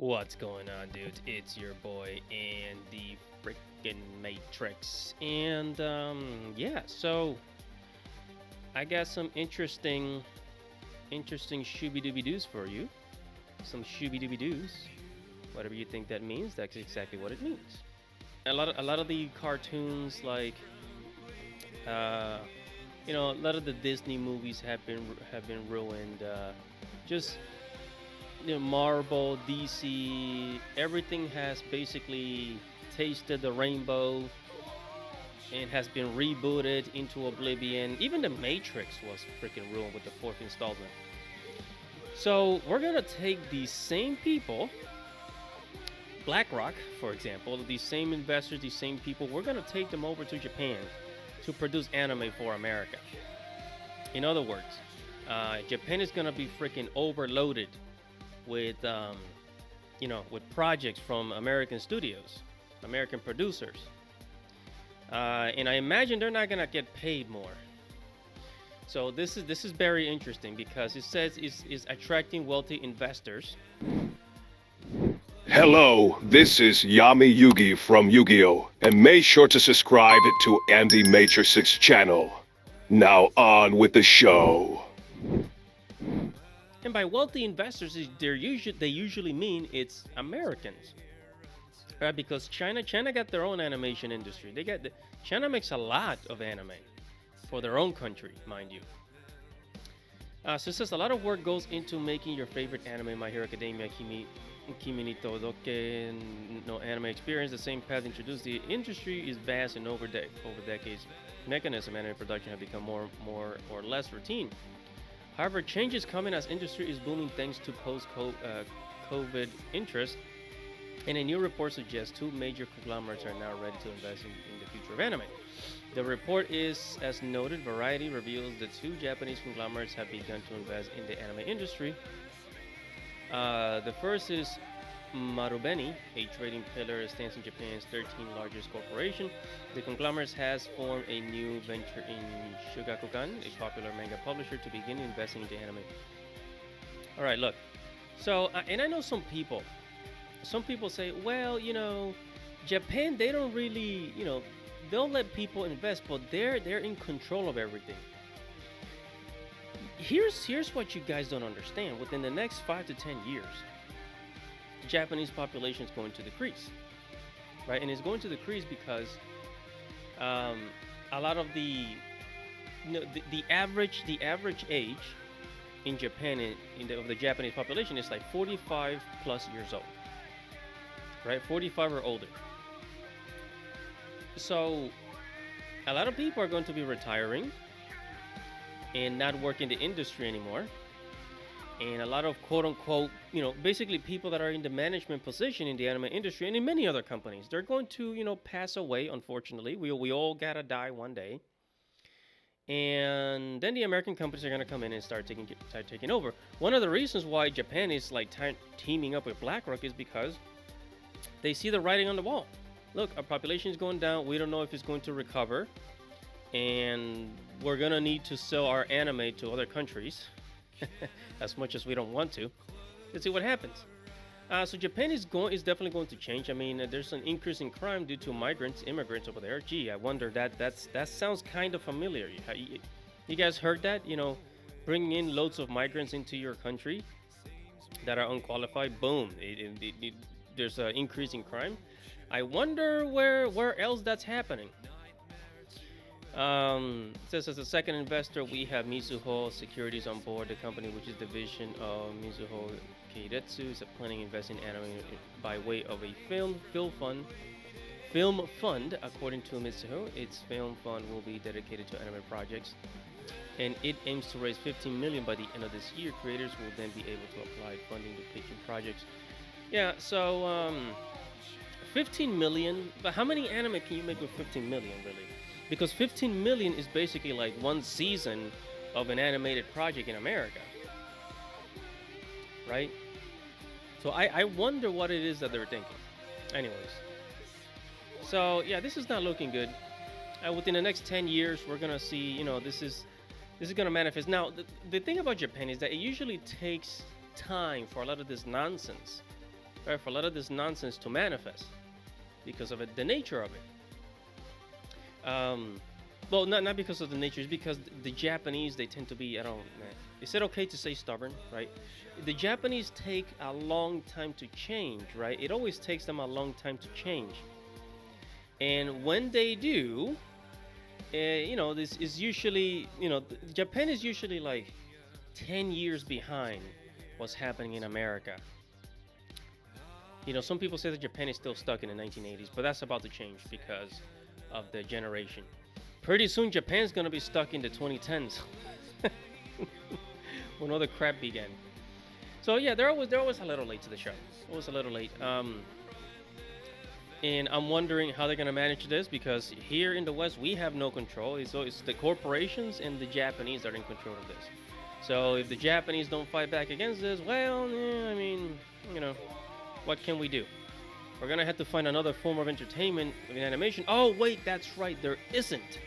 What's going on, dude? It's your boy and the freaking Matrix. And yeah, so I got some interesting shooby dooby doos for you. Some shooby dooby doos. Whatever you think that means, that's exactly what it means. A lot of the cartoons, like uh, a lot of the Disney movies have been ruined. Just Marvel, DC, everything has basically tasted the rainbow and has been rebooted into oblivion. Even the Matrix was freaking ruined with the fourth installment. So we're gonna take these same people, BlackRock, for example, these same investors, these same people, we're gonna take them over to Japan to produce anime for America. In other words, Japan is gonna be freaking overloaded with with projects from American studios, American producers, and I imagine they're not gonna get paid more. So this is very interesting because it says is attracting wealthy investors. Hello, this is Yami Yugi from Yu-Gi-Oh! And make sure to subscribe to Andy Matrix's channel. Now on with the show. And by wealthy investors, they usually mean it's Americans, right? Because China got their own animation industry. China makes a lot of anime for their own country, mind you. So it says a lot of work goes into making your favorite anime, My Hero Academia, Kimi ni Todoke no Anime Experience. The same path introduced. The industry is vast and over decades, mechanism anime production have become more or less routine. However, change is coming as industry is booming thanks to post-COVID interest, and a new report suggests two major conglomerates are now ready to invest in the future of anime. The report is, as noted, Variety reveals that two Japanese conglomerates have begun to invest in the anime industry. The first is Marubeni, a trading pillar that stands in Japan's 13th largest corporation. The conglomerate has formed a new venture in Shugakukan, a popular manga publisher, to begin investing into anime. All right, look. So, and I know some people say, well, Japan, they don't really, they'll let people invest, but they're in control of everything. Here's what you guys don't understand. Within the next 5 to 10 years, the Japanese population is going to decrease, right? And it's going to decrease because a lot of the average age in Japan of the Japanese population is like 45 plus years old, right? 45 or older. So a lot of people are going to be retiring and not work in the industry anymore. And a lot of quote unquote, basically people that are in the management position in the anime industry and in many other companies, they're going to, pass away, unfortunately. We all gotta die one day. And then the American companies are gonna come in and start taking over. One of the reasons why Japan is like teaming up with BlackRock is because they see the writing on the wall. Look, our population is going down. We don't know if it's going to recover. And we're gonna need to sell our anime to other countries. As much as we don't want to. Let's see what happens. So Japan is definitely going to change. I mean, there's an increase in crime due to immigrants over there. Gee, I wonder that sounds kind of familiar. You guys heard that? Bringing in loads of migrants into your country that are unqualified. Boom, there's an increase in crime. I wonder where else that's happening. It says as a second investor, we have Mizuho Securities on board. The company, which is division of Mizuho Keiretsu, is planning to invest in anime by way of a film fund. According to Mizuho, its film fund will be dedicated to anime projects, and it aims to raise 15 million by the end of this year. Creators will then be able to apply funding to pitching projects. Yeah, so 15 million. But how many anime can you make with 15 million, really? Because 15 million is basically like one season of an animated project in America, right? So I wonder what it is that they're thinking. Anyways, so yeah, this is not looking good. Within the next 10 years, we're gonna see, this is gonna manifest. Now, the thing about Japan is that it usually takes time for a lot of this nonsense right? For a lot of this nonsense to manifest because of it, the nature of it. Well, not because of the nature, it's because the Japanese, they tend to be, I don't know, is it okay to say stubborn, right? The Japanese take a long time to change, right? It always takes them a long time to change. And when they do, this is usually, Japan is usually like 10 years behind what's happening in America. Some people say that Japan is still stuck in the 1980s, but that's about to change because of the generation. Pretty soon, Japan's gonna be stuck in the 2010s when all the crap began. So yeah, they're always a little late to the show. Always a little late. And I'm wondering how they're gonna manage this because here in the West we have no control. It's the corporations and the Japanese that are in control of this. So if the Japanese don't fight back against this, well, yeah, I mean, what can we do? We're gonna have to find another form of entertainment in animation. Oh wait, that's right, there isn't.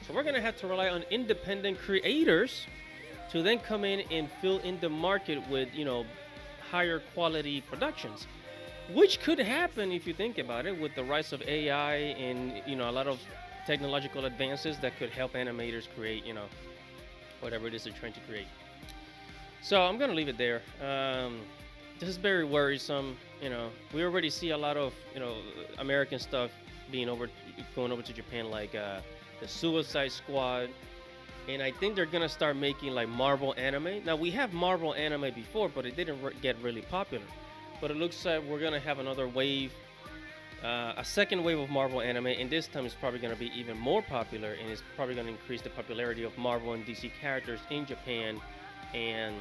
So we're gonna have to rely on independent creators to then come in and fill in the market with higher quality productions, which could happen if you think about it with the rise of AI and a lot of technological advances that could help animators create whatever it is they're trying to create. So I'm gonna leave it there. This is very worrisome. We already see a lot of American stuff going over to Japan, like the Suicide Squad, and I think they're gonna start making like Marvel anime. Now we have Marvel anime before, but it didn't get really popular. But it looks like we're gonna have another wave, a second wave of Marvel anime, and this time it's probably gonna be even more popular, and it's probably gonna increase the popularity of Marvel and DC characters in Japan. And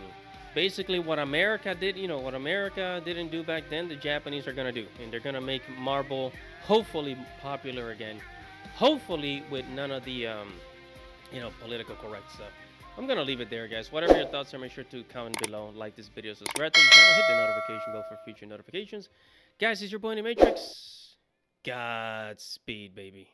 basically what America did, what America didn't do back then, the Japanese are gonna do, and they're gonna make Marvel hopefully popular again, hopefully with none of the political correct stuff. I'm gonna leave it there, guys. Whatever your thoughts are, make sure to comment below, like this video, subscribe to the channel, hit the notification bell for future notifications. Guys, it's your boy in the Matrix. Godspeed, baby.